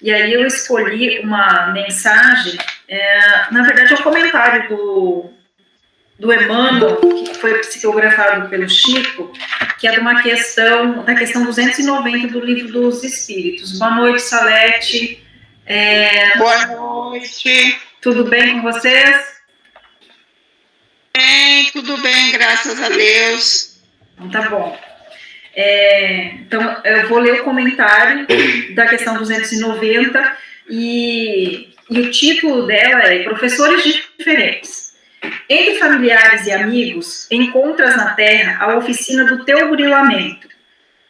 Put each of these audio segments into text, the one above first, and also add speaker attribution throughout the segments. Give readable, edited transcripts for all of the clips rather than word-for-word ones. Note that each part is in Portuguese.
Speaker 1: E aí eu escolhi uma mensagem, na verdade é um comentário do Emmanuel, que foi psicografado pelo Chico, que é da questão 290 do Livro dos Espíritos. Boa noite, Salete.
Speaker 2: Boa noite.
Speaker 1: Tudo bem com vocês?
Speaker 2: Tudo bem, graças a Deus.
Speaker 1: Então tá bom. Então, eu vou ler o comentário da questão 290 e o título dela é Professores Diferentes. Entre familiares e amigos, encontras na Terra a oficina do teu burilamento.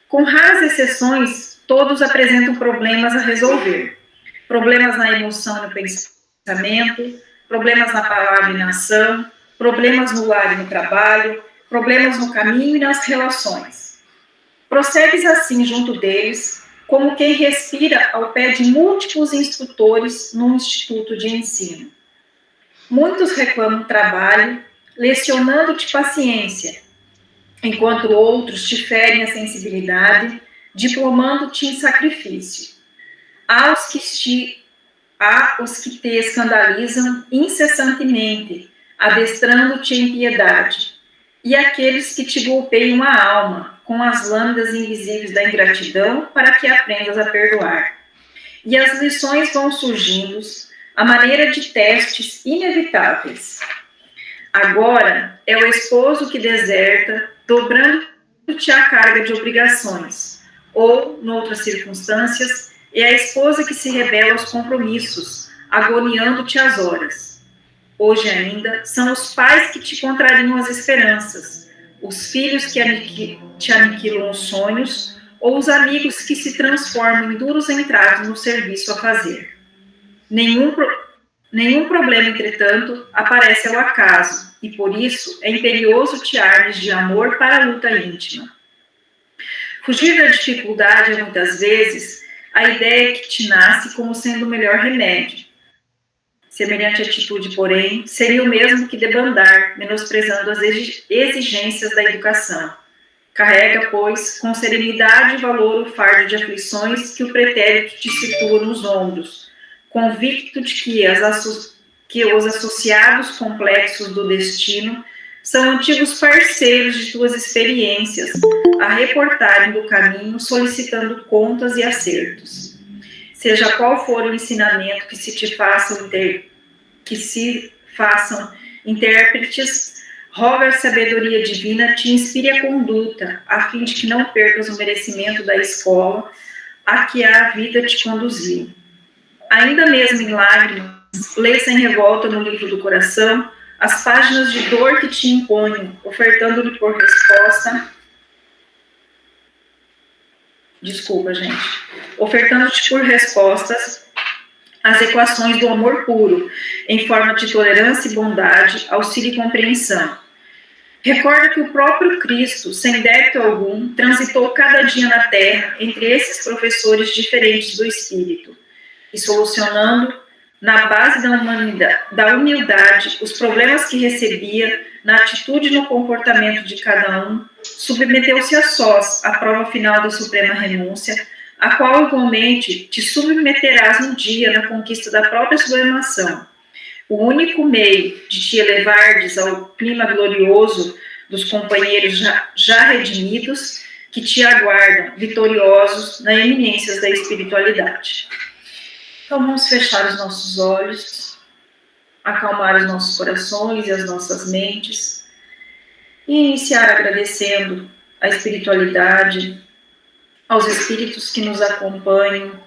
Speaker 1: Com raras exceções, todos apresentam problemas a resolver. Problemas na emoção e no pensamento, problemas na palavra e na ação, problemas no lar e no trabalho, problemas no caminho e nas relações. Prossegues assim junto deles, como quem respira ao pé de múltiplos instrutores num instituto de ensino. Muitos reclamam trabalho, lecionando-te paciência, enquanto outros te ferem a sensibilidade, diplomando-te em sacrifício. Há os que te escandalizam incessantemente, adestrando-te em piedade, e aqueles que te golpeiam a alma com as lâminas invisíveis da ingratidão para que aprendas a perdoar. E as lições vão surgindo à maneira de testes inevitáveis. Agora é o esposo que deserta, dobrando-te a carga de obrigações, ou, noutras circunstâncias, é a esposa que se rebela aos compromissos, agoniando-te as horas. Hoje ainda, são os pais que te contrariam as esperanças, os filhos que te aniquilam os sonhos, ou os amigos que se transformam em duros entraves no serviço a fazer. Nenhum problema, entretanto, aparece ao acaso, e por isso é imperioso te armes de amor para a luta íntima. Fugir da dificuldade é muitas vezes a ideia que te nasce como sendo o melhor remédio. Semelhante atitude, porém, seria o mesmo que debandar, menosprezando as exigências da educação. Carrega, pois, com serenidade e valor o fardo de aflições que o pretérito te situa nos ombros, convicto de que os associados complexos do destino são antigos parceiros de tuas experiências, a reportarem do caminho solicitando contas e acertos. Seja qual for o ensinamento que se façam intérpretes, roga a sabedoria divina te inspire a conduta, a fim de que não percas o merecimento da escola a que a vida te conduziu. Ainda mesmo em lágrimas, lê sem revolta no livro do coração as páginas de dor que te imponham, ofertando-lhe por resposta... Ofertando-te por respostas as equações do amor puro, em forma de tolerância e bondade, auxílio e compreensão. Recorda que o próprio Cristo, sem débito algum, transitou cada dia na Terra entre esses professores diferentes do Espírito, e solucionando, na base da humildade, os problemas que recebia, na atitude e no comportamento de cada um, submeteu-se a sós à prova final da suprema renúncia, a qual igualmente te submeterás um dia na conquista da própria sublimação. O único meio de te elevardes ao clima glorioso dos companheiros já redimidos que te aguardam vitoriosos nas eminências da espiritualidade. Então vamos fechar os nossos olhos, acalmar os nossos corações e as nossas mentes e iniciar agradecendo a espiritualidade, aos espíritos que nos acompanham,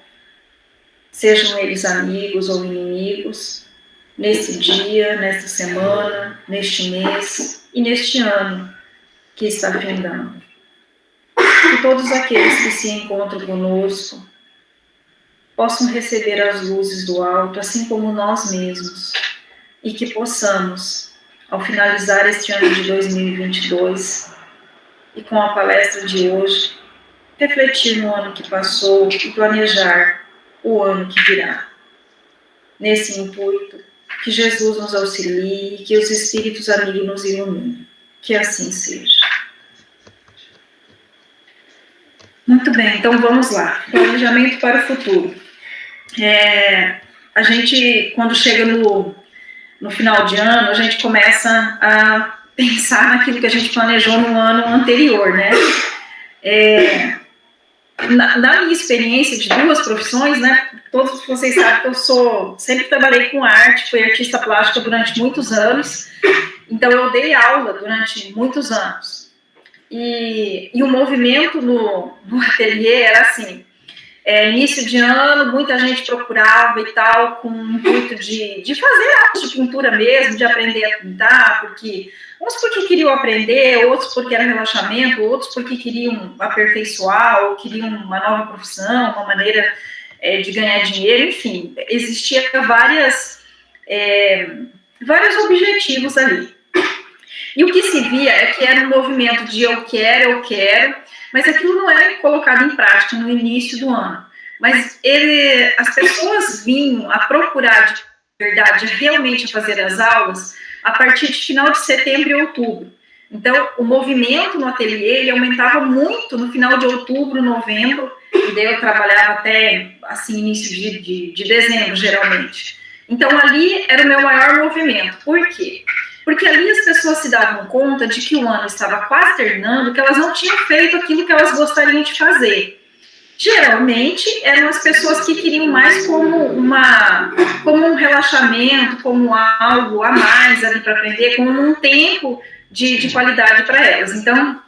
Speaker 1: sejam eles amigos ou inimigos, nesse dia, nesta semana, neste mês e neste ano que está findando. Que todos aqueles que se encontram conosco possam receber as luzes do alto, assim como nós mesmos, e que possamos, ao finalizar este ano de 2022, e com a palestra de hoje, refletir no ano que passou e planejar o ano que virá. Nesse intuito, que Jesus nos auxilie e que os Espíritos amigos nos iluminem. Que assim seja. Muito bem, então vamos lá. Planejamento para o futuro. a gente, quando chega no final de ano, a gente começa a pensar naquilo que a gente planejou no ano anterior, né? Na minha experiência de duas profissões, né? Todos vocês sabem que eu sempre trabalhei com arte, fui artista plástica durante muitos anos, então eu dei aula durante muitos anos. E o movimento no ateliê era assim, início de ano, muita gente procurava e tal, com o intuito de fazer arte de pintura mesmo, de aprender a pintar, uns porque queriam aprender, outros porque era relaxamento, outros porque queriam aperfeiçoar, ou queriam uma nova profissão, uma maneira de ganhar dinheiro, enfim, existia vários objetivos ali. E o que se via é que era um movimento de eu quero, mas aquilo não era colocado em prática no início do ano. Mas as pessoas vinham a procurar de verdade, realmente a fazer as aulas a partir de final de setembro e outubro. Então, o movimento no ateliê, ele aumentava muito no final de outubro, novembro, e daí eu trabalhava até, assim, início de dezembro, geralmente. Então, ali era o meu maior movimento. Por quê? Porque ali as pessoas se davam conta de que o ano estava quase terminando, que elas não tinham feito aquilo que elas gostariam de fazer. Geralmente, eram as pessoas que queriam mais como um relaxamento, como algo a mais ali para aprender, como um tempo de qualidade para elas. Então,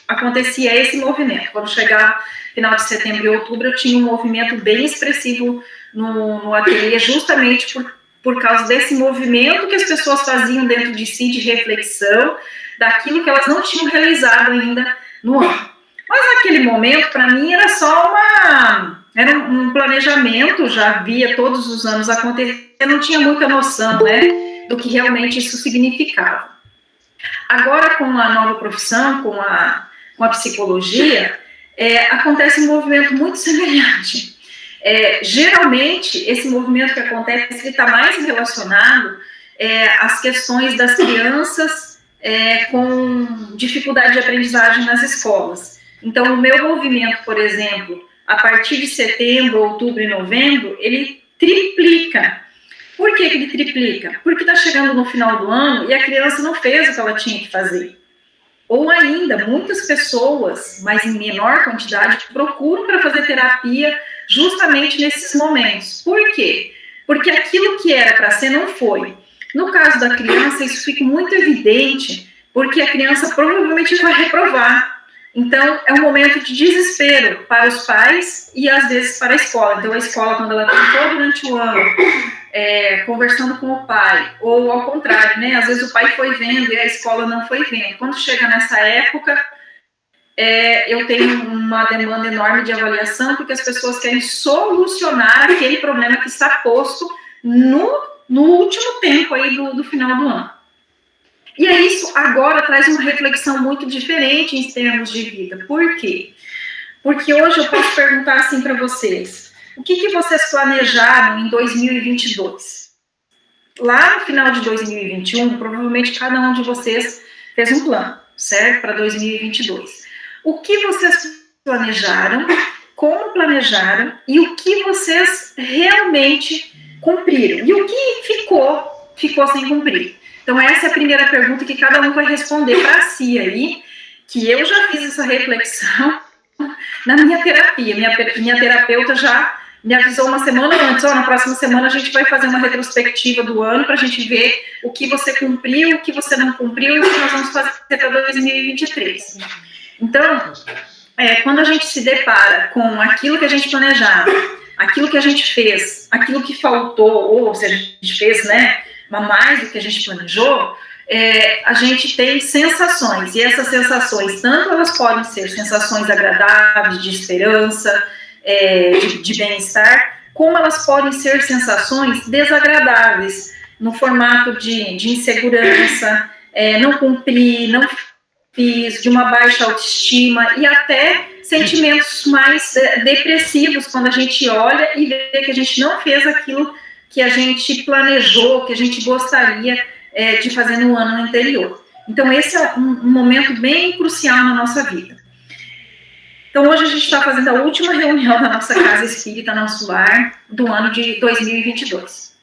Speaker 1: acontecia esse movimento. Quando chegava final de setembro e outubro, eu tinha um movimento bem expressivo no ateliê, justamente por causa desse movimento que as pessoas faziam dentro de si, de reflexão, daquilo que elas não tinham realizado ainda no ano. Mas naquele momento, para mim, era só era um planejamento, já via todos os anos acontecer, eu não tinha muita noção, né, do que realmente isso significava. Agora, com a nova profissão, com a psicologia, acontece um movimento muito semelhante. Geralmente, esse movimento que acontece está mais relacionado às questões das crianças com dificuldade de aprendizagem nas escolas. Então, o meu movimento, por exemplo, a partir de setembro, outubro e novembro, ele triplica. Por que ele triplica? Porque está chegando no final do ano e a criança não fez o que ela tinha que fazer. Ou ainda, muitas pessoas, mas em menor quantidade, procuram para fazer terapia justamente nesses momentos. Por quê? Porque aquilo que era para ser não foi. No caso da criança, isso fica muito evidente, porque a criança provavelmente vai reprovar. Então, é um momento de desespero para os pais e, às vezes, para a escola. Então, a escola, quando ela tentou durante o ano, conversando com o pai, ou ao contrário, né? Às vezes o pai foi vendo e a escola não foi vendo. Quando chega nessa época, eu tenho uma demanda enorme de avaliação, porque as pessoas querem solucionar aquele problema que está posto no último tempo aí do final do ano. E isso agora traz uma reflexão muito diferente em termos de vida. Por quê? Porque hoje eu posso perguntar assim para vocês: o que vocês planejaram em 2022? Lá no final de 2021, provavelmente cada um de vocês fez um plano, certo? Para 2022. O que vocês planejaram, como planejaram e o que vocês realmente cumpriram? E o que ficou sem cumprir? Então, essa é a primeira pergunta que cada um vai responder para si aí, que eu já fiz essa reflexão na minha terapia. Minha terapeuta já me avisou uma semana antes: na próxima semana a gente vai fazer uma retrospectiva do ano para a gente ver o que você cumpriu, o que você não cumpriu e o que nós vamos fazer para 2023. Então, quando a gente se depara com aquilo que a gente planejava, aquilo que a gente fez, aquilo que faltou, ou se a gente fez, né, mais do que a gente planejou, a gente tem sensações, e essas sensações, tanto elas podem ser sensações agradáveis, de esperança, de bem-estar, como elas podem ser sensações desagradáveis, no formato de insegurança, não cumprir, não fiz, de uma baixa autoestima, e até sentimentos mais depressivos, quando a gente olha e vê que a gente não fez aquilo que a gente planejou, que a gente gostaria de fazer no ano anterior. Então, esse é um momento bem crucial na nossa vida. Então, hoje a gente está fazendo a última reunião da nossa Casa Espírita, nosso lar, do ano de 2022.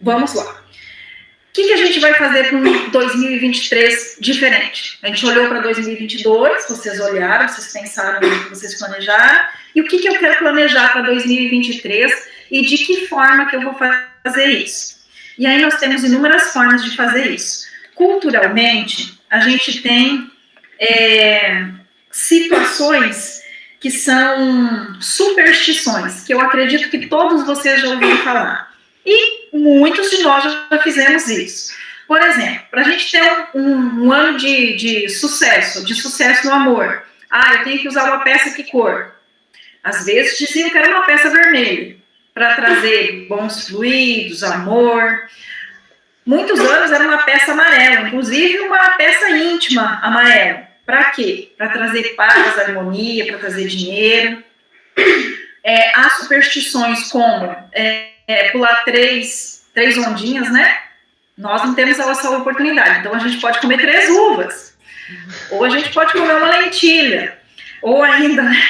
Speaker 1: Vamos lá. O que a gente vai fazer com 2023 diferente? A gente olhou para 2022, vocês olharam, vocês pensaram no que vocês planejaram, e o que eu quero planejar para 2023 e de que forma que eu vou fazer isso. E aí nós temos inúmeras formas de fazer isso. Culturalmente, a gente tem situações que são superstições, que eu acredito que todos vocês já ouviram falar. E muitos de nós já fizemos isso. Por exemplo, para a gente ter um ano de sucesso no amor. Eu tenho que usar uma peça que cor? Às vezes diziam que era uma peça vermelha, para trazer bons fluidos, amor. Muitos anos era uma peça amarela, inclusive uma peça íntima amarela. Para quê? Para trazer paz, harmonia, para trazer dinheiro. Há superstições como pular três ondinhas, né? Nós não temos essa oportunidade, então a gente pode comer 3 uvas, ou a gente pode comer uma lentilha, ou ainda, né,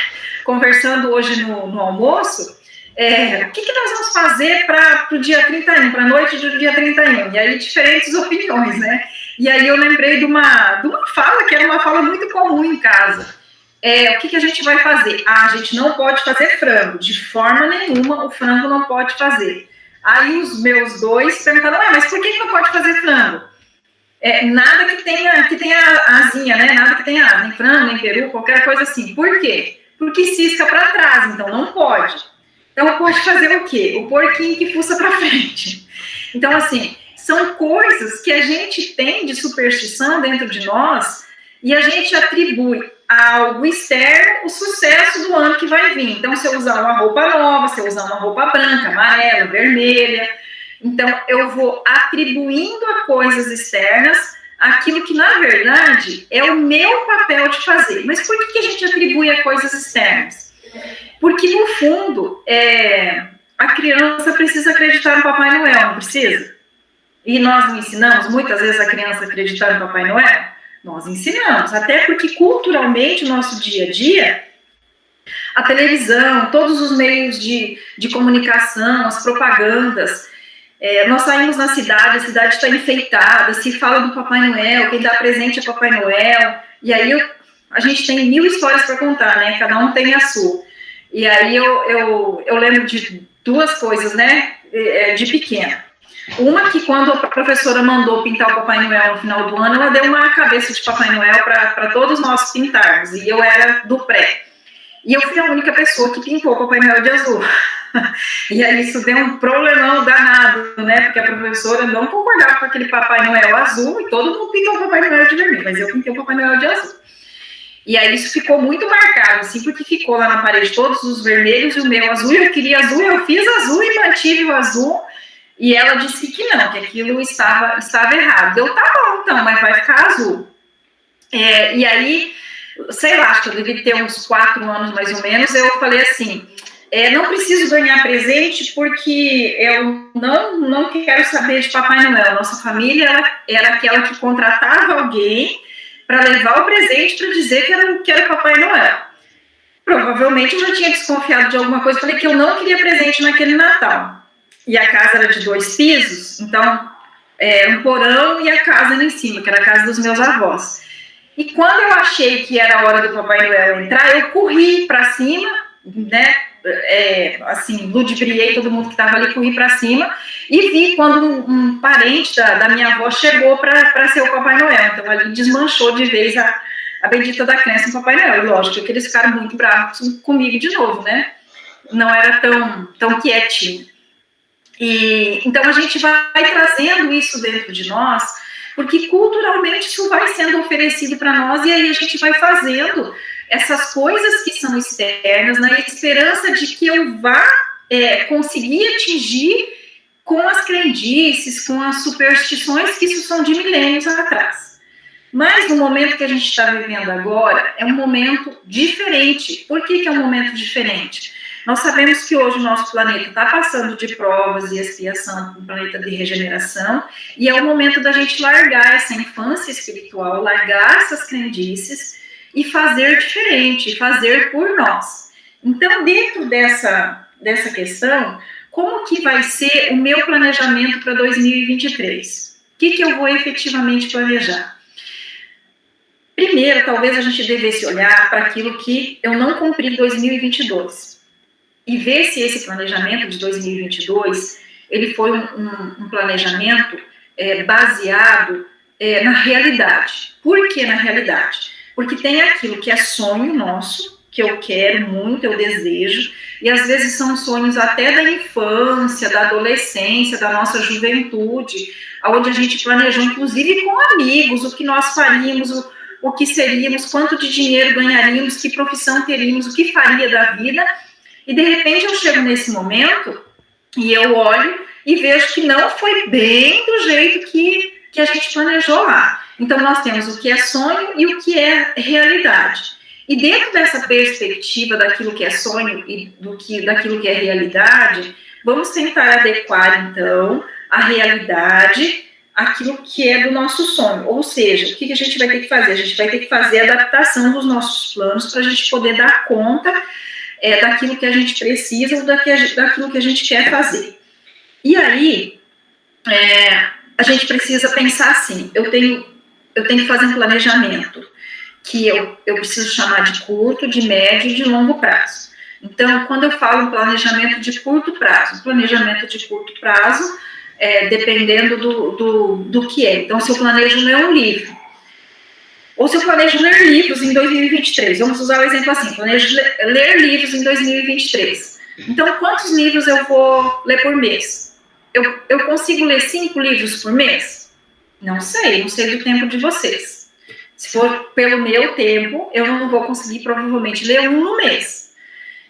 Speaker 1: conversando hoje no almoço, o que nós vamos fazer para o dia 31, para a noite do dia 31? E aí diferentes opiniões, né? E aí eu lembrei de uma fala, que era uma fala muito comum em casa. O que a gente vai fazer? A gente não pode fazer frango, de forma nenhuma o frango não pode fazer. Aí os meus 2 perguntaram, mas por que não pode fazer frango? Nada que tenha asinha, né? Nada que tenha asa, nem frango, nem peru, qualquer coisa assim. Por quê? Porque cisca para trás, então não pode. Então pode fazer o quê? O porquinho que fuça para frente. Então, assim, são coisas que a gente tem de superstição dentro de nós e a gente atribui a algo externo o sucesso do ano que vai vir. Então, se eu usar uma roupa nova, se eu usar uma roupa branca, amarela, vermelha, então eu vou atribuindo a coisas externas aquilo que, na verdade, é o meu papel de fazer. Mas por que a gente atribui a coisas externas? Porque, no fundo, a criança precisa acreditar no Papai Noel, não precisa? E nós não ensinamos muitas vezes a criança a acreditar no Papai Noel? Nós ensinamos, até porque culturalmente, no nosso dia a dia, a televisão, todos os meios de comunicação, as propagandas, nós saímos na cidade, a cidade está enfeitada, se fala do Papai Noel, quem dá presente é Papai Noel, e aí a gente tem 1000 histórias para contar, né? Cada um tem a sua. E aí eu lembro de 2 coisas, né? De pequena. Uma que quando a professora mandou pintar o Papai Noel no final do ano, ela deu uma cabeça de Papai Noel para todos nós pintarmos, e eu era do pré. E eu fui a única pessoa que pintou o Papai Noel de azul. E aí isso deu um problemão danado, né? Porque a professora não concordava com aquele Papai Noel azul, e todo mundo pintou o Papai Noel de vermelho, mas eu pintei o Papai Noel de azul. E aí isso ficou muito marcado, assim, porque ficou lá na parede todos os vermelhos e o meu azul, eu queria azul, eu fiz azul e mantive o azul. E ela disse que não, que aquilo estava errado. Eu, tá bom, então, mas vai ficar azul. E aí, sei lá, acho que eu devia ter uns 4 anos mais ou menos, eu falei assim, não preciso ganhar presente porque eu não quero saber de Papai Noel. Nossa família era aquela que contratava alguém para levar o presente para dizer que era Papai Noel. Provavelmente eu já tinha desconfiado de alguma coisa, falei que eu não queria presente naquele Natal. E a casa era de 2 pisos, então, um porão e a casa ali em cima, que era a casa dos meus avós. E quando eu achei que era a hora do Papai Noel entrar, eu corri para cima, né, assim, ludibriei todo mundo que estava ali, corri para cima, e vi quando um parente da minha avó chegou para ser o Papai Noel. Então, ali desmanchou de vez a bendita da crença no Papai Noel. E lógico que eles ficaram muito bravos comigo de novo, né? Não era tão quietinho. Então, a gente vai trazendo isso dentro de nós, porque culturalmente isso vai sendo oferecido para nós, e aí a gente vai fazendo essas coisas que são externas, na esperança de que eu vá conseguir atingir com as crendices, com as superstições, que isso são de milênios atrás. Mas no momento que a gente está vivendo agora, é um momento diferente. Por que é um momento diferente? Nós sabemos que hoje o nosso planeta está passando de provas e expiação, um planeta de regeneração, e é o momento da gente largar essa infância espiritual, largar essas crendices e fazer diferente, fazer por nós. Então, dentro dessa questão, como que vai ser o meu planejamento para 2023? O que eu vou efetivamente planejar? Primeiro, talvez a gente devesse olhar para aquilo que eu não cumpri em 2022 e ver se esse planejamento de 2022 ele foi um planejamento baseado na realidade. Por que na realidade? Porque tem aquilo que é sonho nosso, que eu quero muito, eu desejo, e às vezes são sonhos até da infância, da adolescência, da nossa juventude, onde a gente planejou, inclusive com amigos, o que nós faríamos, o que seríamos, quanto de dinheiro ganharíamos, que profissão teríamos, o que faria da vida, e de repente eu chego nesse momento e eu olho e vejo que não foi bem do jeito que a gente planejou lá. Então nós temos o que é sonho e o que é realidade. E dentro dessa perspectiva daquilo que é sonho e daquilo que é realidade, vamos tentar adequar então a realidade àquilo que é do nosso sonho. Ou seja, o que a gente vai ter que fazer? A gente vai ter que fazer a adaptação dos nossos planos para a gente poder dar conta daquilo que a gente precisa ou daquilo que a gente quer fazer. E aí, a gente precisa pensar assim, eu tenho que fazer um planejamento que eu preciso chamar de curto, de médio e de longo prazo. Então, quando eu falo planejamento de curto prazo, dependendo do que é. Então, se eu planejo ler um livro, ou se eu planejo ler livros em 2023, vamos usar o exemplo assim, planejo ler livros em 2023. Então, quantos livros eu vou ler por mês? Eu consigo ler 5 livros por mês? Não sei do tempo de vocês. Se for pelo meu tempo, eu não vou conseguir provavelmente ler 1 no mês.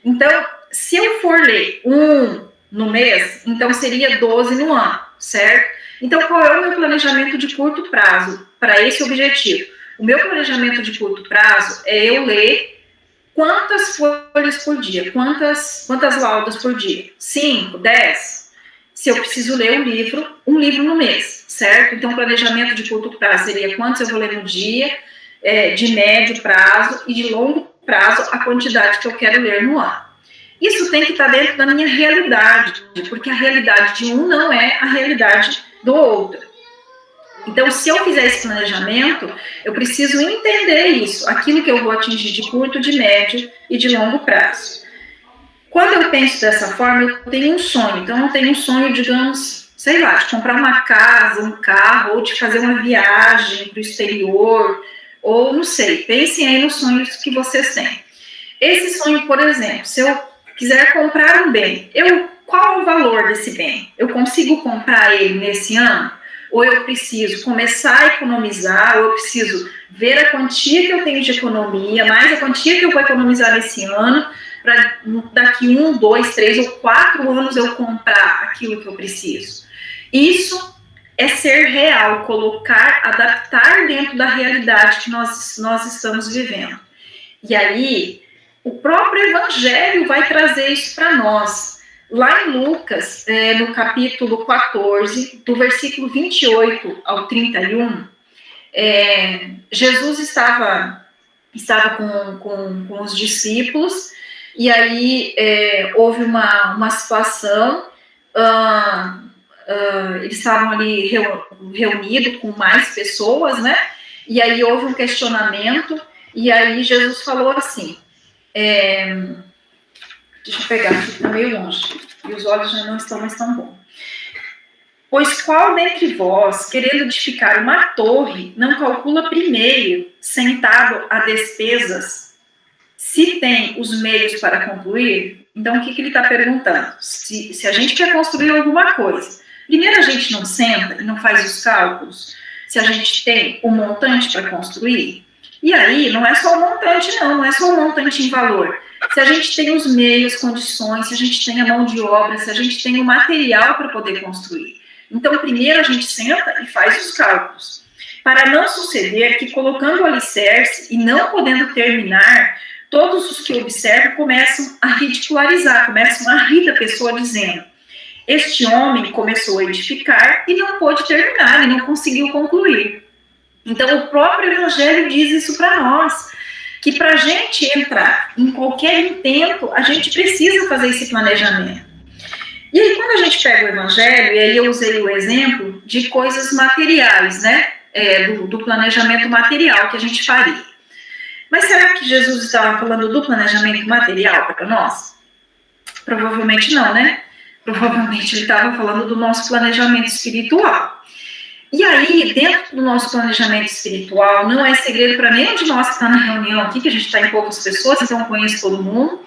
Speaker 1: Então, se eu for ler 1 no mês, então seria 12 no ano, certo? Então, qual é o meu planejamento de curto prazo para esse objetivo? O meu planejamento de curto prazo é eu ler quantas folhas por dia, quantas laudas por dia? 5, 10? Se eu preciso ler um livro no mês, certo? Então, o planejamento de curto prazo seria quantos eu vou ler no dia, de médio prazo e de longo prazo a quantidade que eu quero ler no ano. Isso tem que estar dentro da minha realidade, porque a realidade de um não é a realidade do outro. Então, se eu fizer esse planejamento, eu preciso entender isso, aquilo que eu vou atingir de curto, de médio e de longo prazo. Quando eu penso dessa forma, eu tenho um sonho. Então, eu tenho um sonho, digamos, sei lá, de comprar uma casa, um carro, ou de fazer uma viagem para o exterior, ou não sei, pensem aí nos sonhos que vocês têm. Esse sonho, por exemplo, se eu quiser comprar um bem, qual é o valor desse bem? Eu consigo comprar ele nesse ano? Ou eu preciso começar a economizar, ou eu preciso ver a quantia que eu tenho de economia, mais a quantia que eu vou economizar nesse ano, para daqui 1, 2, 3 ou 4 anos eu comprar aquilo que eu preciso. Isso é ser real, adaptar dentro da realidade que nós estamos vivendo. E aí, o próprio Evangelho vai trazer isso para nós. Lá em Lucas, no capítulo 14, do versículo 28 ao 31, Jesus estava com os discípulos, e aí houve uma situação, eles estavam ali reunidos com mais pessoas, né? E aí houve um questionamento, e aí Jesus falou assim, deixa eu pegar aqui, está meio longe, e os olhos já não estão mais tão bons. Pois qual dentre vós, querendo edificar uma torre, não calcula primeiro, sentado a despesas, se tem os meios para concluir? Então, o que ele está perguntando? Se a gente quer construir alguma coisa, primeiro a gente não senta e não faz os cálculos, se a gente tem o montante para construir? E aí, não é só o montante, não é só o montante em valor. Se a gente tem os meios, condições, se a gente tem a mão de obra, se a gente tem o material para poder construir. Então, primeiro a gente senta e faz os cálculos. Para não suceder que, colocando o alicerce e não podendo terminar, todos os que observam começam a ridicularizar, começam a rir da pessoa dizendo: este homem começou a edificar e não pôde terminar, e não conseguiu concluir. Então, o próprio Evangelho diz isso para nós. que para a gente entrar em qualquer intento, a gente precisa fazer esse planejamento. E aí, quando a gente pega o Evangelho, e aí eu usei o exemplo de coisas materiais, né? Do planejamento material que a gente faria. Mas será que Jesus estava falando do planejamento material para nós? Provavelmente não, né? Provavelmente ele estava falando do nosso planejamento espiritual. E aí, dentro do nosso planejamento espiritual, não é segredo para nenhum de nós que está na reunião aqui, que a gente está em poucas pessoas, então eu conheço todo mundo,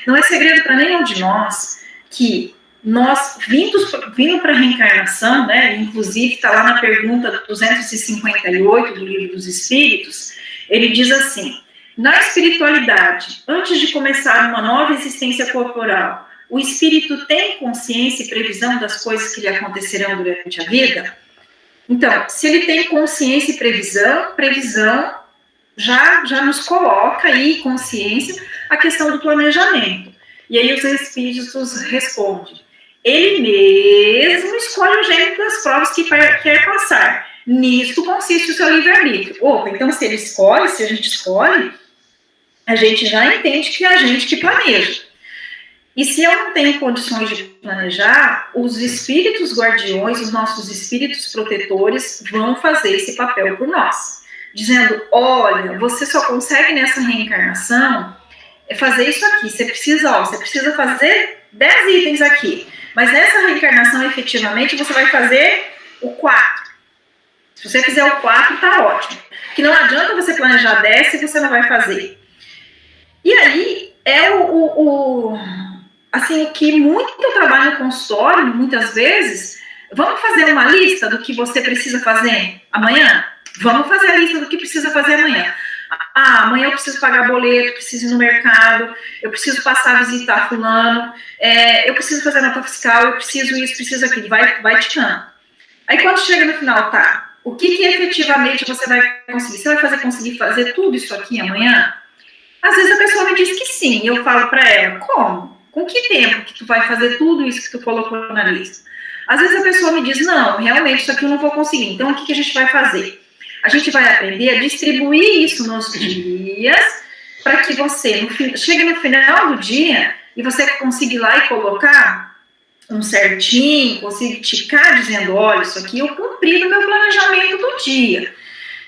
Speaker 1: não é segredo para nenhum de nós que nós, vindo para a reencarnação, né, inclusive está lá na pergunta 258 do Livro dos Espíritos, ele diz assim: na espiritualidade, antes de começar uma nova existência corporal, o espírito tem consciência e previsão das coisas que lhe acontecerão durante a vida? Então, se ele tem consciência e previsão já nos coloca aí, consciência, a questão do planejamento. E aí os espíritos respondem: ele mesmo escolhe o gênero das provas que quer passar. Nisto consiste o seu livre-arbítrio. Opa, então se a gente escolhe, a gente já entende que é a gente que planeja. E se eu não tenho condições de planejar, os espíritos guardiões, os nossos espíritos protetores vão fazer esse papel por nós. Dizendo: olha, você só consegue nessa reencarnação fazer isso aqui. Você precisa fazer 10 itens aqui. Mas nessa reencarnação, efetivamente, você vai fazer o 4. Se você fizer o 4, tá ótimo. Que não adianta você planejar 10 se você não vai fazer. E aí, assim, o que muito eu trabalho no consultório, muitas vezes, vamos fazer uma lista do que você precisa fazer amanhã? Vamos fazer a lista do que precisa fazer amanhã. Amanhã eu preciso pagar boleto, preciso ir no mercado, eu preciso passar a visitar fulano, eu preciso fazer nota fiscal, eu preciso isso, preciso aquilo, vai ticando. Aí quando chega no final, tá, o que efetivamente você vai conseguir? Você vai conseguir fazer tudo isso aqui amanhã? Às vezes a pessoa me diz que sim, e eu falo para ela: como? Com que tempo que tu vai fazer tudo isso que tu colocou na lista? Às vezes a pessoa me diz: não, realmente isso aqui eu não vou conseguir, então o que a gente vai fazer? A gente vai aprender a distribuir isso nos dias, para que você chegue no final do dia e você consiga ir lá e colocar um certinho, consiga ticar dizendo: olha, isso aqui eu cumpri no meu planejamento do dia.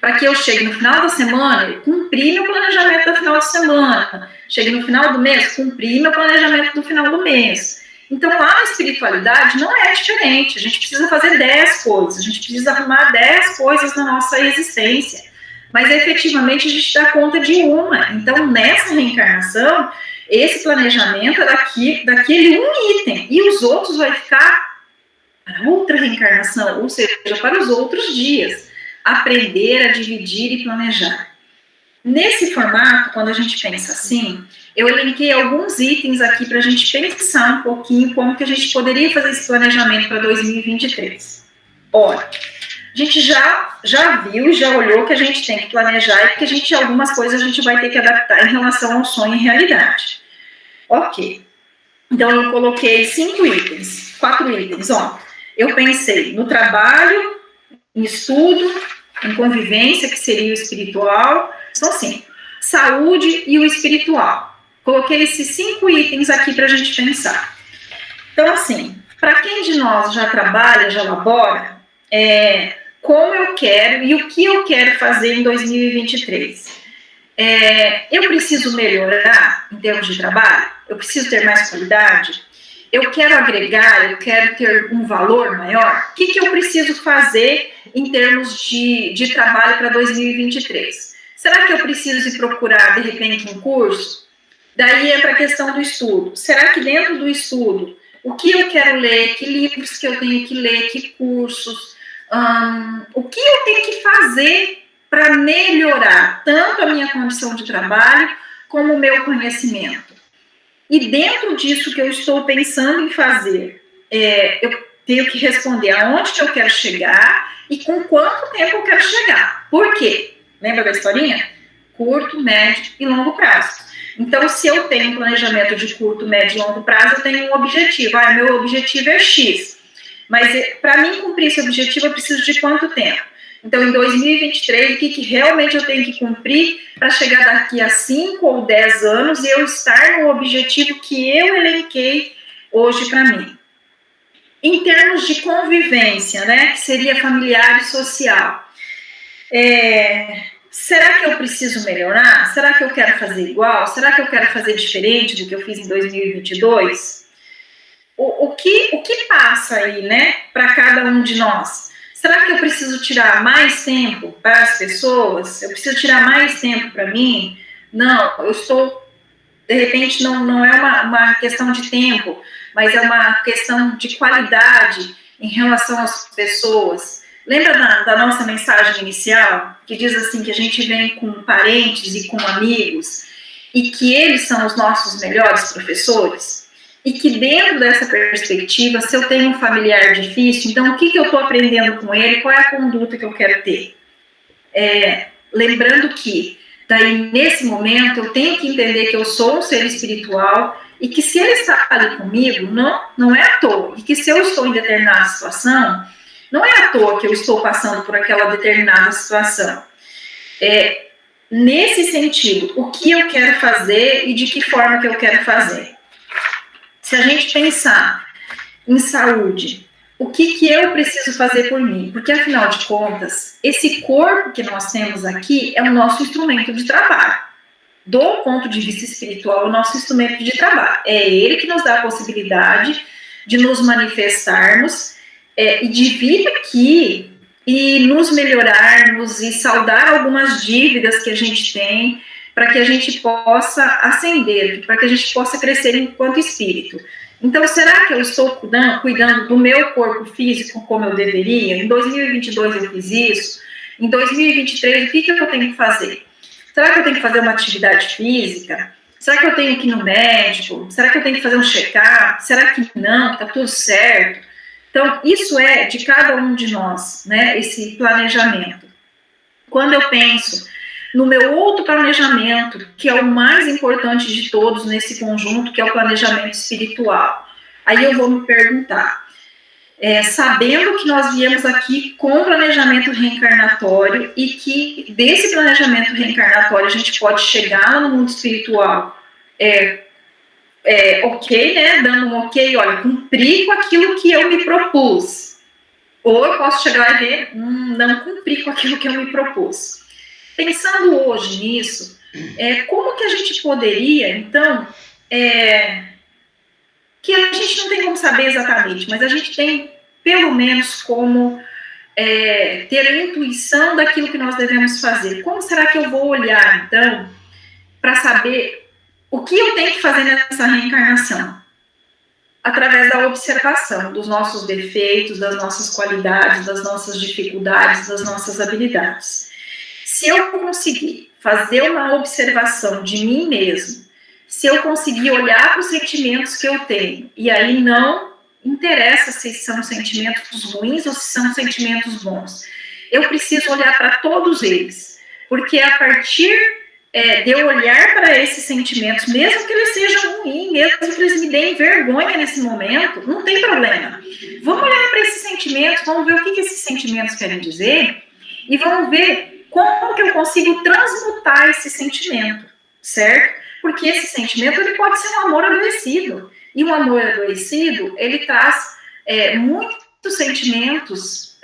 Speaker 1: Para que eu chegue no final da semana, eu cumpri meu planejamento do final de semana. Chegue no final do mês, cumpri meu planejamento do final do mês. Então, lá na espiritualidade não é diferente. A gente precisa fazer 10 coisas, a gente precisa arrumar 10 coisas na nossa existência. Mas, efetivamente, a gente dá conta de uma. Então, nessa reencarnação, esse planejamento é daquele um item. E os outros vai ficar para outra reencarnação, ou seja, para os outros dias. Aprender a dividir e planejar. Nesse formato, quando a gente pensa assim, eu elenquei alguns itens aqui para a gente pensar um pouquinho como que a gente poderia fazer esse planejamento para 2023. Olha, a gente já viu e já olhou que a gente tem que planejar e que algumas coisas a gente vai ter que adaptar em relação ao sonho e realidade. Ok. Então, eu coloquei 4 itens. Ó, eu pensei no trabalho, em estudo, em convivência, que seria o espiritual. São assim, saúde e o espiritual. Coloquei esses 5 itens aqui para a gente pensar. Então, assim, para quem de nós já trabalha, já labora, como eu quero e o que eu quero fazer em 2023? Eu preciso melhorar em termos de trabalho? Eu preciso ter mais qualidade? Eu quero agregar, eu quero ter um valor maior? O que eu preciso fazer em termos de trabalho para 2023? Será que eu preciso ir procurar, de repente, um curso? Daí entra a questão do estudo. Será que dentro do estudo, o que eu quero ler, que livros que eu tenho que ler, que cursos, o que eu tenho que fazer para melhorar tanto a minha condição de trabalho como o meu conhecimento? E dentro disso que eu estou pensando em fazer, eu tenho que responder aonde que eu quero chegar e com quanto tempo eu quero chegar. Por quê? Lembra da historinha? Curto, médio e longo prazo. Então, se eu tenho um planejamento de curto, médio e longo prazo, eu tenho um objetivo. Meu objetivo é X. Mas para mim cumprir esse objetivo, eu preciso de quanto tempo? Então, em 2023, o que realmente eu tenho que cumprir para chegar daqui a 5 ou 10 anos e eu estar no objetivo que eu elenquei hoje para mim. Em termos de convivência, né, que seria familiar e social, será que eu preciso melhorar? Será que eu quero fazer igual? Será que eu quero fazer diferente do que eu fiz em 2022? O que passa aí, né, para cada um de nós? Será que eu preciso tirar mais tempo para as pessoas? Eu preciso tirar mais tempo para mim? Não, eu estou, de repente, não é uma questão de tempo, mas é uma questão de qualidade em relação às pessoas. Lembra da nossa mensagem inicial, que diz assim, que a gente vem com parentes e com amigos, e que eles são os nossos melhores professores? E que dentro dessa perspectiva, se eu tenho um familiar difícil, então o que eu estou aprendendo com ele, qual é a conduta que eu quero ter? Lembrando que, daí nesse momento, eu tenho que entender que eu sou um ser espiritual e que se ele está ali comigo, não é à toa. E que se eu estou em determinada situação, não é à toa que eu estou passando por aquela determinada situação. Nesse sentido, o que eu quero fazer e de que forma que eu quero fazer. Se a gente pensar em saúde, o que eu preciso fazer por mim? Porque, afinal de contas, esse corpo que nós temos aqui é o nosso instrumento de trabalho. Do ponto de vista espiritual, é o nosso instrumento de trabalho. É ele que nos dá a possibilidade de nos manifestarmos e de vir aqui e nos melhorarmos e saldar algumas dívidas que a gente tem, para que a gente possa ascender, para que a gente possa crescer enquanto espírito. Então, será que eu estou cuidando do meu corpo físico como eu deveria? Em 2022 eu fiz isso. Em 2023, o que eu tenho que fazer? Será que eu tenho que fazer uma atividade física? Será que eu tenho que ir no médico? Será que eu tenho que fazer um check-up? Será que não? Está tudo certo? Então, isso é de cada um de nós, né? Esse planejamento. Quando eu penso no meu outro planejamento, que é o mais importante de todos nesse conjunto, que é o planejamento espiritual. Aí eu vou me perguntar, sabendo que nós viemos aqui com um planejamento reencarnatório e que desse planejamento reencarnatório a gente pode chegar no mundo espiritual, ok, né, dando um ok, olha, cumpri com aquilo que eu me propus. Ou eu posso chegar lá e ver, não cumpri com aquilo que eu me propus. Pensando hoje nisso, como que a gente poderia, então, que a gente não tem como saber exatamente, mas a gente tem, pelo menos, como ter a intuição daquilo que nós devemos fazer. Como será que eu vou olhar, então, para saber o que eu tenho que fazer nessa reencarnação? Através da observação dos nossos defeitos, das nossas qualidades, das nossas dificuldades, das nossas habilidades. Se eu conseguir fazer uma observação de mim mesmo, se eu conseguir olhar para os sentimentos que eu tenho, e aí não interessa se são sentimentos ruins ou se são sentimentos bons, eu preciso olhar para todos eles, porque a partir de eu olhar para esses sentimentos, mesmo que eles sejam ruins, mesmo que eles me deem vergonha nesse momento, não tem problema. Vamos olhar para esses sentimentos, vamos ver o que esses sentimentos querem dizer, e vamos ver como que eu consigo transmutar esse sentimento, certo? Porque esse sentimento, ele pode ser um amor adoecido. E um amor adoecido, ele traz muitos sentimentos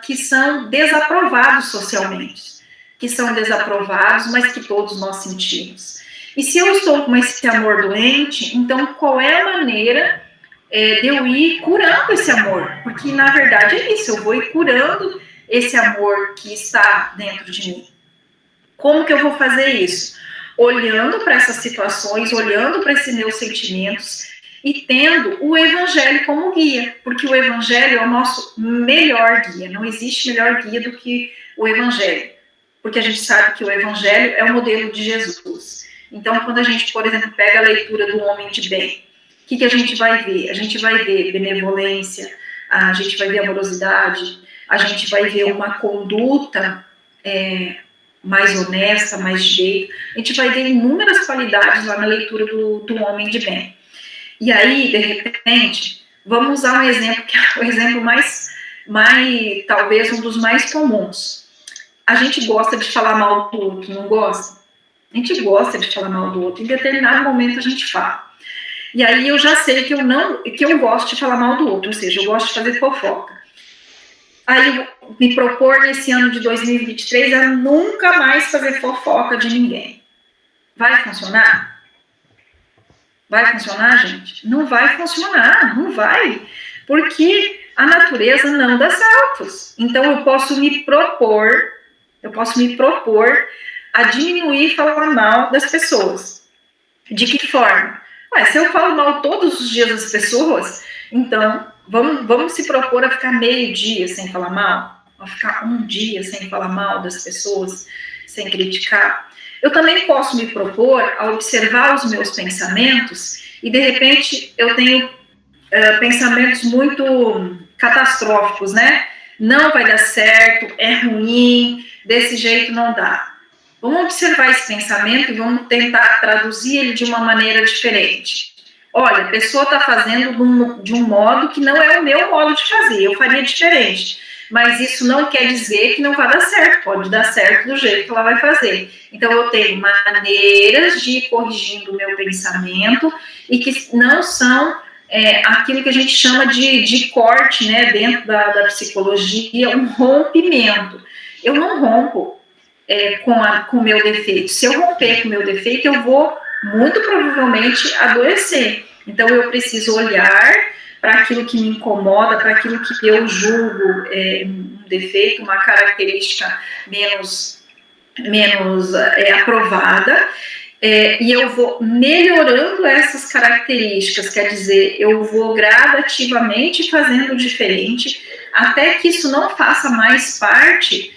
Speaker 1: que são desaprovados socialmente. Que são desaprovados, mas que todos nós sentimos. E se eu estou com esse amor doente, então qual é a maneira de eu ir curando esse amor? Porque, na verdade, é isso, eu vou ir curando esse amor que está dentro de mim. Como que eu vou fazer isso? Olhando para essas situações, olhando para esses meus sentimentos e tendo o Evangelho como guia, porque o Evangelho é o nosso melhor guia, não existe melhor guia do que o Evangelho, porque a gente sabe que o Evangelho é o modelo de Jesus. Então, quando a gente, por exemplo, pega a leitura do homem de bem, o que a gente vai ver? A gente vai ver benevolência, a gente vai ver amorosidade, a gente vai ver uma conduta mais honesta, mais direita. A gente vai ver inúmeras qualidades lá na leitura do homem de bem. E aí, de repente, vamos usar um exemplo que é o exemplo mais mas talvez um dos mais comuns. A gente gosta de falar mal do outro, não gosta? A gente gosta de falar mal do outro, em determinado momento a gente fala. E aí eu já sei que eu gosto de falar mal do outro, ou seja, eu gosto de fazer fofoca. Aí eu me propor nesse ano de 2023 a nunca mais fazer fofoca de ninguém. Vai funcionar? Vai funcionar, gente? Não vai funcionar, não vai. Porque a natureza não dá saltos. Então eu posso me propor a diminuir falar mal das pessoas. De que forma? Se eu falo mal todos os dias das pessoas, então vamos se propor a ficar meio dia sem falar mal, a ficar um dia sem falar mal das pessoas, sem criticar. Eu também posso me propor a observar os meus pensamentos e, de repente, eu tenho pensamentos muito catastróficos, né? Não vai dar certo, é ruim, desse jeito não dá. Vamos observar esse pensamento e vamos tentar traduzir ele de uma maneira diferente. Olha, a pessoa está fazendo de um modo que não é o meu modo de fazer, eu faria diferente. Mas isso não quer dizer que não vai dar certo, pode dar certo do jeito que ela vai fazer. Então, eu tenho maneiras de ir corrigindo o meu pensamento e que não são aquilo que a gente chama de corte, né, dentro da psicologia, um rompimento. Eu não rompo com o meu defeito. Se eu romper com o meu defeito, eu vou muito provavelmente adoecer. Então, eu preciso olhar para aquilo que me incomoda, para aquilo que eu julgo um defeito, uma característica menos aprovada, e eu vou melhorando essas características, quer dizer, eu vou gradativamente fazendo diferente, até que isso não faça mais parte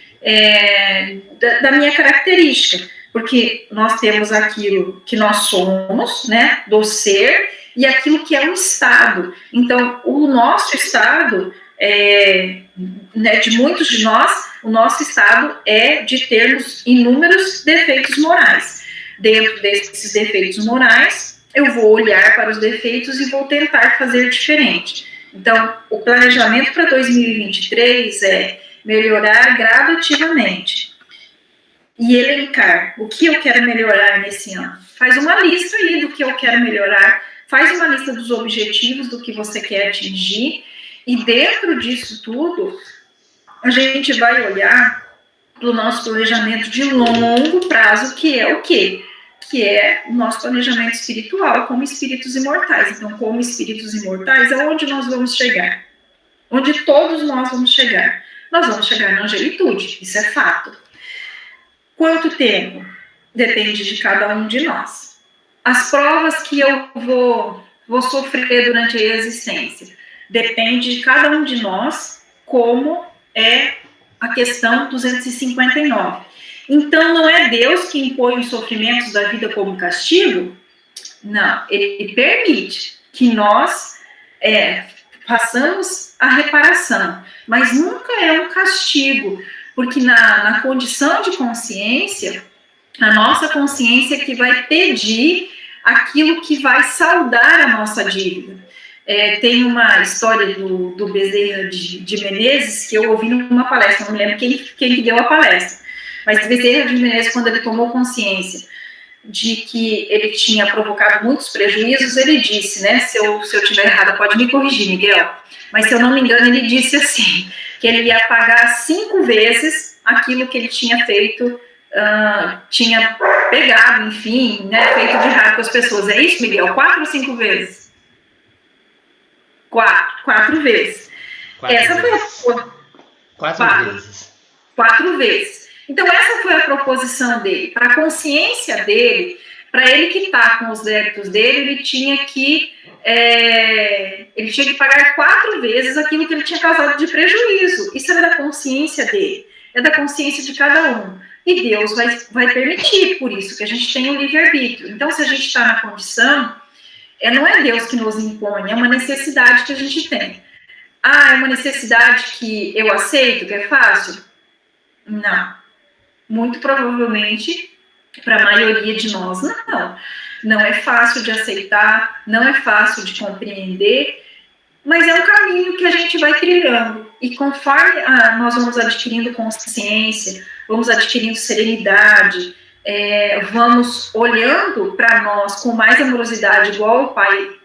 Speaker 1: da minha característica, porque nós temos aquilo que nós somos, né, do ser, e aquilo que é o estado. Então, o nosso estado, né, de muitos de nós, o nosso estado é de termos inúmeros defeitos morais. Dentro desses defeitos morais, eu vou olhar para os defeitos e vou tentar fazer diferente. Então, o planejamento para 2023 é melhorar gradativamente e elencar o que eu quero melhorar nesse ano. Faz uma lista aí do que eu quero melhorar, faz uma lista dos objetivos do que você quer atingir e dentro disso tudo, a gente vai olhar para o nosso planejamento de longo prazo, que é o quê? Que é o nosso planejamento espiritual como espíritos imortais. Então, como espíritos imortais, aonde nós vamos chegar? Onde todos nós vamos chegar? Nós vamos chegar na angelitude, isso é fato. Quanto tempo? Depende de cada um de nós. As provas que eu vou sofrer durante a existência, depende de cada um de nós, como é a questão 259. Então, não é Deus que impõe os sofrimentos da vida como castigo? Não, ele permite que nós façamos a reparação, mas nunca é um castigo, porque na condição de consciência, a nossa consciência que vai pedir aquilo que vai saldar a nossa dívida. Tem uma história do Bezerra de Menezes que eu ouvi numa palestra, não me lembro quem deu a palestra, mas Bezerra de Menezes, quando ele tomou consciência de que ele tinha provocado muitos prejuízos, ele disse, né, se eu estiver errada, pode me corrigir, Miguel, mas se eu não me engano, ele disse assim, que ele ia pagar 5 vezes aquilo que ele tinha feito, tinha pegado, enfim, né, feito de errado com as pessoas. É isso, Miguel? 4 ou 5 vezes? 4 vezes. Essa foi a...
Speaker 3: 4 vezes.
Speaker 1: 4 vezes. Então, essa foi a proposição dele. Para a consciência dele, para ele quitar com os débitos dele, ele tinha que pagar 4 vezes aquilo que ele tinha causado de prejuízo. Isso é da consciência dele, é da consciência de cada um. E Deus vai permitir, por isso que a gente tem o livre-arbítrio. Então, se a gente está na condição, não é Deus que nos impõe, é uma necessidade que a gente tem. É uma necessidade que eu aceito, que é fácil? Não. Muito provavelmente, para a maioria de nós, não. Não é fácil de aceitar, não é fácil de compreender, mas é um caminho que a gente vai trilhando. e conforme nós vamos adquirindo consciência, vamos adquirindo serenidade, vamos olhando para nós com mais amorosidade, igual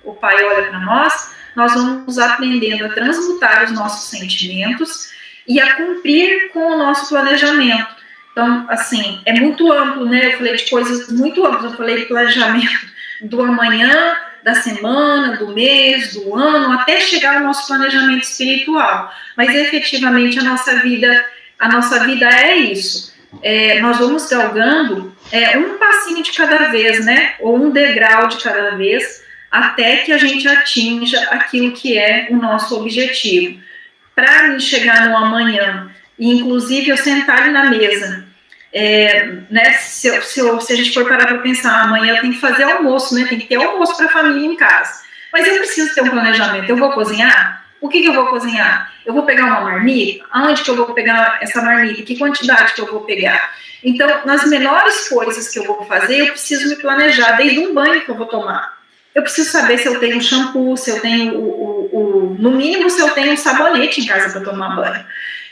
Speaker 1: o pai olha para nós vamos aprendendo a transmutar os nossos sentimentos e a cumprir com o nosso planejamento. Então, assim, é muito amplo, né? Eu falei de coisas muito amplas, eu falei de planejamento do amanhã, da semana, do mês, do ano, até chegar ao nosso planejamento espiritual. Mas, efetivamente, a nossa vida é isso. Nós vamos galgando um passinho de cada vez, né? Ou um degrau de cada vez, até que a gente atinja aquilo que é o nosso objetivo. Para me chegar no amanhã, e inclusive eu sentar ali na mesa, né, se a gente for parar para pensar, amanhã eu tenho que fazer almoço, né, tem que ter almoço para a família em casa, mas eu preciso ter um planejamento. Eu vou cozinhar? O que eu vou cozinhar? Eu vou pegar uma marmita? Aonde que eu vou pegar essa marmita? Que quantidade que eu vou pegar? Então, nas menores coisas que eu vou fazer, eu preciso me planejar, desde um banho que eu vou tomar. Eu preciso saber se eu tenho shampoo, se eu tenho, no mínimo, se eu tenho um sabonete em casa para tomar banho.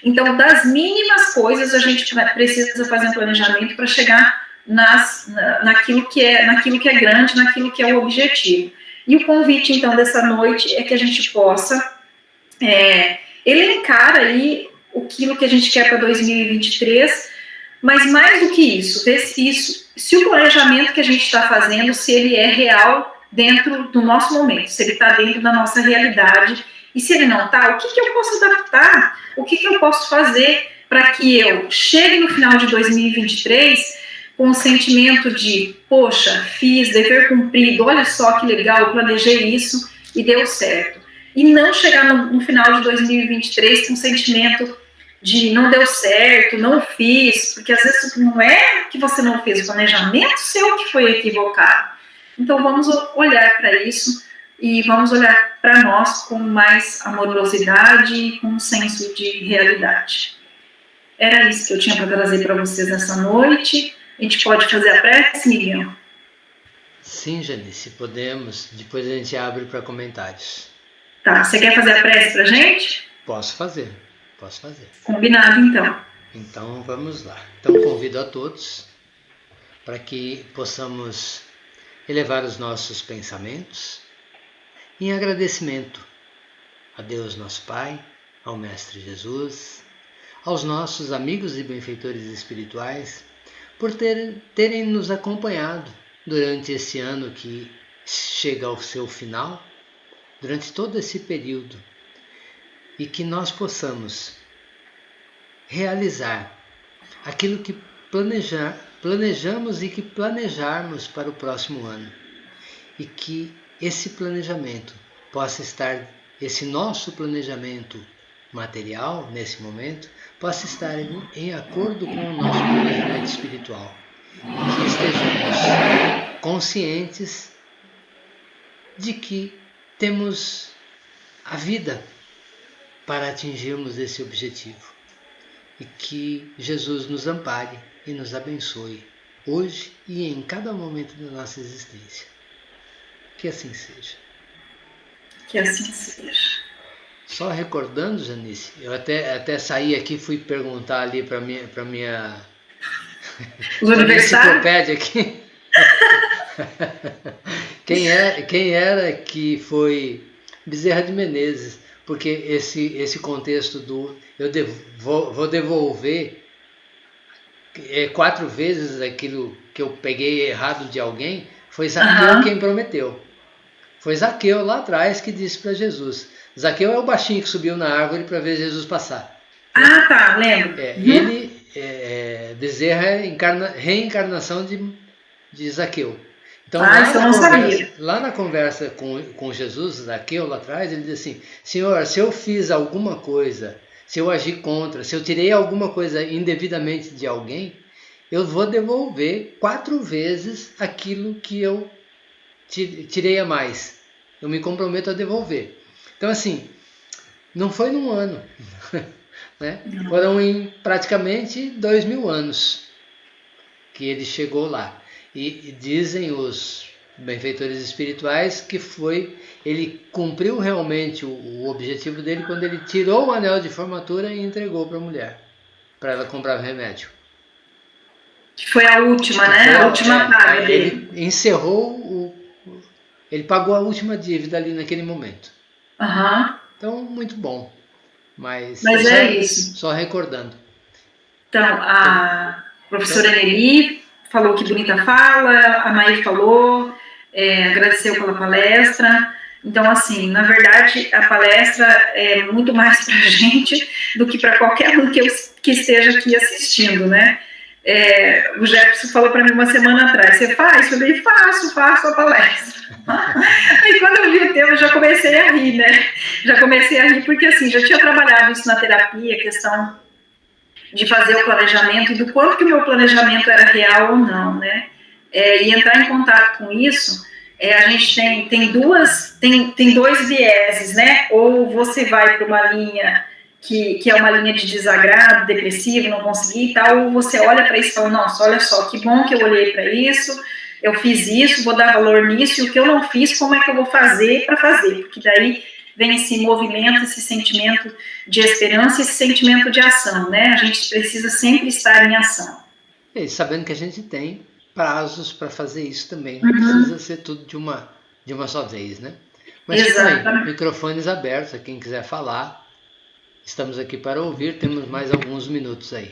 Speaker 1: Então, das mínimas coisas, a gente precisa fazer um planejamento para chegar naquilo que é grande, naquilo que é o objetivo. E o convite, então, dessa noite é que a gente possa elencar aí aquilo que a gente quer para 2023, mas mais do que isso, ver se o planejamento que a gente está fazendo, se ele é real dentro do nosso momento, se ele está dentro da nossa realidade, e se ele não está, o que eu posso adaptar, o que eu posso fazer para que eu chegue no final de 2023 com o sentimento de, poxa, fiz, dever cumprido, olha só que legal, eu planejei isso e deu certo. E não chegar no final de 2023 com o sentimento de não deu certo, não fiz, porque às vezes não é que você não fez, o planejamento seu que foi equivocado. Então, vamos olhar para isso e vamos olhar para nós com mais amorosidade e com um senso de realidade. Era isso que eu tinha para trazer para vocês nessa noite. A gente pode fazer a prece, Miriam?
Speaker 3: Sim, Janice, podemos. Depois a gente abre para comentários.
Speaker 1: Tá, você quer fazer a prece para a gente?
Speaker 3: Posso fazer.
Speaker 1: Combinado, então.
Speaker 3: Então, vamos lá. Então, convido a todos para que possamos elevar os nossos pensamentos em agradecimento a Deus nosso Pai, ao Mestre Jesus, aos nossos amigos e benfeitores espirituais, por terem nos acompanhado durante esse ano que chega ao seu final, durante todo esse período, e que nós possamos realizar aquilo que planejamos e que planejarmos para o próximo ano, e que esse planejamento possa estar, esse nosso planejamento material nesse momento, possa estar em acordo com o nosso planejamento espiritual, e que estejamos conscientes de que temos a vida para atingirmos esse objetivo, e que Jesus nos ampare e nos abençoe, hoje e em cada momento da nossa existência. Que assim seja.
Speaker 1: Que assim seja.
Speaker 3: Só recordando, Janice, eu até saí aqui, fui perguntar ali para minha enciclopédia aqui. Quem era que foi Bezerra de Menezes, porque esse contexto do vou devolver 4 vezes aquilo que eu peguei errado de alguém, foi Zaqueu quem prometeu. Foi Zaqueu lá atrás que disse para Jesus. Zaqueu é o baixinho que subiu na árvore para ver Jesus passar.
Speaker 1: Ah, tá, lembro.
Speaker 3: Ele, Bezerra é reencarnação de Zaqueu. Então, lá na conversa com Jesus, Zaqueu lá atrás, ele diz assim: Senhor, se eu fiz alguma coisa, se eu agi contra, se eu tirei alguma coisa indevidamente de alguém, eu vou devolver 4 vezes aquilo que eu tirei a mais. Eu me comprometo a devolver. Então, assim, não foi num ano, né? Foram em praticamente 2000 anos que ele chegou lá. E dizem os benfeitores espirituais, que foi, ele cumpriu realmente o objetivo dele quando ele tirou o anel de formatura e entregou para a mulher, para ela comprar o remédio.
Speaker 1: Foi a última, né? A última paga dele.
Speaker 3: Ele encerrou, ele pagou a última dívida ali naquele momento.
Speaker 1: Uhum.
Speaker 3: Então, muito bom. Mas
Speaker 1: é isso.
Speaker 3: Só recordando.
Speaker 1: Então, a professora Nelly falou que bonita fala, a Maí falou, agradeceu pela palestra. Então, assim, na verdade, a palestra é muito mais para a gente do que para qualquer um que esteja aqui assistindo, né? O Jefferson falou para mim uma semana atrás, você faz? Eu falei, faço a palestra. Aí quando eu vi o tema, eu já comecei a rir, né? Já comecei a rir porque, assim, já tinha trabalhado isso na terapia, a questão de fazer o planejamento e do quanto que o meu planejamento era real ou não, né? E entrar em contato com isso, a gente tem dois vieses, né? Ou você vai para uma linha que é uma linha de desagrado, depressivo, não consegui e tal, ou você olha para isso e fala, nossa, olha só, que bom que eu olhei para isso, eu fiz isso, vou dar valor nisso, e o que eu não fiz, como é que eu vou fazer para fazer? Porque daí vem esse movimento, esse sentimento de esperança, esse sentimento de ação, né? A gente precisa sempre estar em ação.
Speaker 3: E sabendo que a gente tem prazos para fazer isso também, não precisa ser tudo de uma só vez, né? Mas também, microfones abertos, a quem quiser falar, estamos aqui para ouvir, temos mais alguns minutos aí.